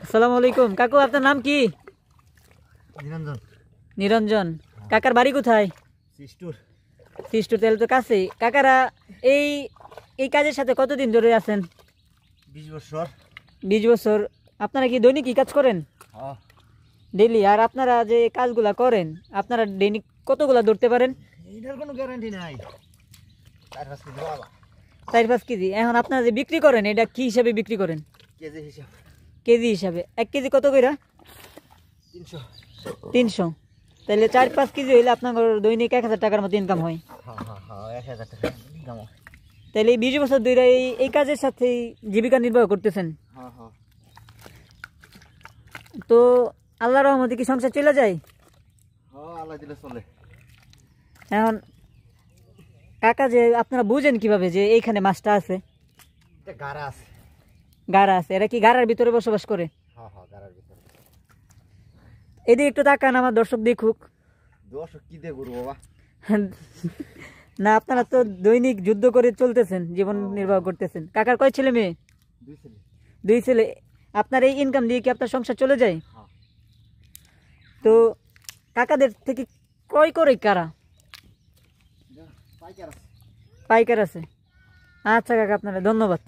আসসালামু আলাইকুম কাকু, আপনার নাম কি? নিরঞ্জন। নিরঞ্জন। কাকার বাড়ি কোথায়? সিস্টুর। সিস্টুর, তেল তো কাছেই। কাকারা এই এই কাজের সাথে কতদিন ধরে আছেন? 20 বছর। 20 বছর। আপনারা কি দৈনিক কি কাজ করেন? হ্যাঁ। ডেইলি? আর আপনারা যে এই কাজগুলা করেন, আপনারা দৈনিক কতগুলা ধরতে পারেন? এটার কোনো গ্যারান্টি নাই। 4-5 কেজি বাবা। 4-5 কেজি। এখন আপনারা যে বিক্রি করেন, এটা কি হিসাবে বিক্রি করেন? কেজি হিসাব। কেজি হিসাবে। 1 কেজি কত কইরা? 300। 300। তাহলে 4-5 কেজি হইলে আপনার দৈনিক 1000 টাকার মতো ইনকাম হয়। হ্যাঁ হ্যাঁ হ্যাঁ, 1000 টাকা ইনকাম হয়। তাহলে এই 20 বছর ধরে এই কাজের সাথে জীবিকা নির্বাহ করতেছেন। হ্যাঁ হ্যাঁ তো আল্লাহর রহমতে কি সংসার চলে যায়? হ্যাঁ, আল্লাহ দিলে চলে। এখন কাকা, যে আপনারা বুঝেন কিভাবে যে এইখানে মাছটা আছে? এটা গাড়া আছে। গাড়া আছে। এরা কি গাড়ার ভিতরে বসবাস করে? হ্যাঁ হ্যাঁ, গাড়ার ভিতরে। এদিকে একটু তাকান, আমার দর্শক দেখুক। দর্শক কি দিয়ে করবো বাবা? না, আপনারা তো দৈনিক যুদ্ধ করে চলতেছেন, জীবন নির্বাহ করতেছেন। কাকার কয় ছেলে মেয়ে? 2 ছেলে। 2 ছেলে। আপনার এই ইনকাম দিয়ে কি আপনার সংসার চলে যায়? হ্যাঁ। তো কাকাদের থেকে ক্রয় করে কারা? পাইকার আছে। পাইকার আছে। আচ্ছা কাকা, আপনারা ধন্যবাদ।